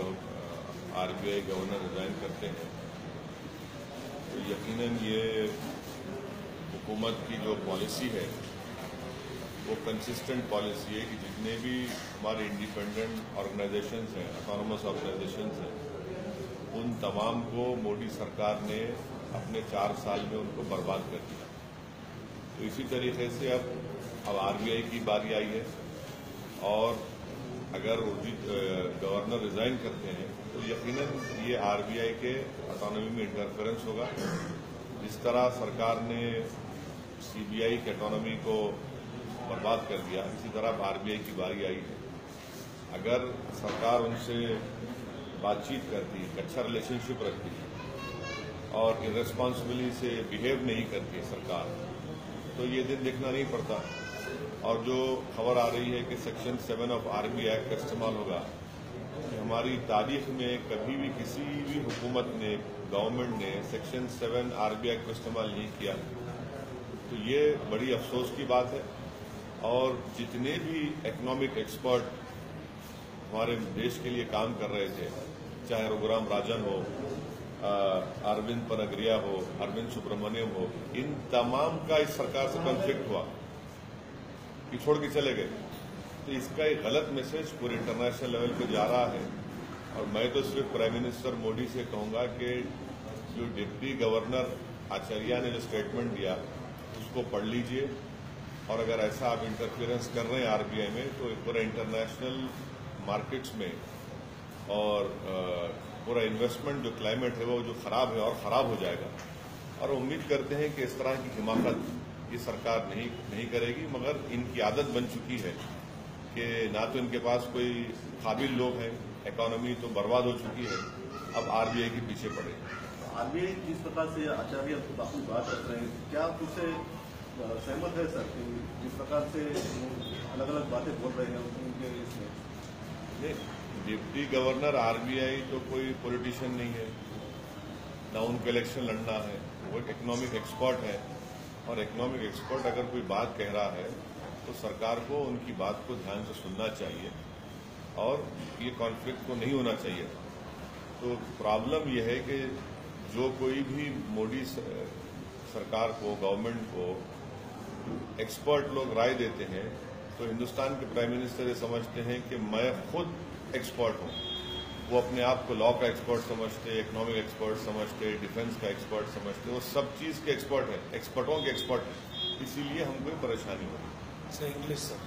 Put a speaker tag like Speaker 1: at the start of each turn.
Speaker 1: RBI governor resign करते हैं तो यकीनन ये हुकूमत की जो पॉलिसी है वो कंसिस्टेंट पॉलिसी है कि जितने भी हमारे इंडिपेंडेंट ऑर्गेनाइजेशंस हैं, ऑटोनोमस ऑर्गेनाइजेशंस हैं, उन तमाम को मोदी सरकार ने अपने 4 साल में उनको बर्बाद कर दिया। तो इसी तरीके से अब आरबीआई की बारी आई है और अगर गवर्नर रिजाइन करते हैं तो यकीनन ये आरबीआई के ऑटोनॉमी में इंटरफेरेंस होगा। जिस तरह सरकार ने सीबीआई के ऑटोनॉमी को बर्बाद कर दिया, इसी तरह आरबीआई की बारी आई है। अगर सरकार उनसे बातचीत करती, अच्छा रिलेशनशिप रखती और इर्रेस्पॉन्सिबली से बिहेव नहीं करती है सरकार, तो ये दिन देखना नहीं पड़ता। और जो खबर आ रही है कि सेक्शन 7 ऑफ आरबीआई एक्ट का इस्तेमाल होगा, कि हमारी तारीख में कभी भी किसी भी हुकूमत ने, गवर्नमेंट ने सेक्शन 7 आरबीआई एक्ट को इस्तेमाल नहीं किया, तो ये बड़ी अफसोस की बात है। और जितने भी इकोनॉमिक एक्सपर्ट हमारे देश के लिए काम कर रहे थे, चाहे रघुराम राजन हो, अरविंद पनगरिया हो, अरविंद सुब्रमण्यम हो, इन तमाम का इस सरकार से कॉन्फ्लिक्ट हुआ कि छोड़ के चले गए। तो इसका एक गलत मैसेज पूरे इंटरनेशनल लेवल पे जा रहा है। और मैं तो सिर्फ प्राइम मिनिस्टर मोदी से कहूंगा कि जो डिप्टी गवर्नर आचार्य ने जो स्टेटमेंट दिया उसको पढ़ लीजिए, और अगर ऐसा आप इंटरफेरेंस कर रहे हैं आरबीआई में तो पूरा इंटरनेशनल मार्केट्स में और पूरा इन्वेस्टमेंट जो क्लाइमेट है वो जो खराब है और खराब हो जाएगा। और उम्मीद करते हैं कि इस तरह की हिमाकत ये सरकार नहीं करेगी, मगर इनकी आदत बन चुकी है कि ना तो इनके पास कोई काबिल लोग हैं, इकोनॉमी तो बर्बाद हो चुकी है, अब आरबीआई के पीछे पड़े।
Speaker 2: आरबीआई जिस प्रकार से आचार्य अपनी बात कर रहे हैं, क्या आप उससे सहमत है सर? जिस प्रकार से अलग अलग बातें बोल रहे हैं उनके इसमें
Speaker 1: डिप्टी गवर्नर आरबीआई तो कोई पॉलिटिशियन नहीं है, ना उनको इलेक्शन लड़ना है, वो एक इकोनॉमिक एक्सपर्ट है। और इकोनॉमिक एक्सपर्ट अगर कोई बात कह रहा है तो सरकार को उनकी बात को ध्यान से सुनना चाहिए और ये कॉन्फ्लिक्ट को नहीं होना चाहिए। तो प्रॉब्लम यह है कि जो कोई भी मोदी सरकार को, गवर्नमेंट को एक्सपर्ट लोग राय देते हैं तो हिंदुस्तान के प्राइम मिनिस्टर ये समझते हैं कि मैं खुद एक्सपर्ट हूं। वो अपने आप को लॉ का एक्सपर्ट समझते, इकोनॉमिक एक्सपर्ट समझते, डिफेंस का एक्सपर्ट समझते, वो सब चीज के एक्सपर्ट है, एक्सपर्टों के एक्सपर्ट है। इसीलिए हमको परेशानी हो रही है।
Speaker 3: English sir.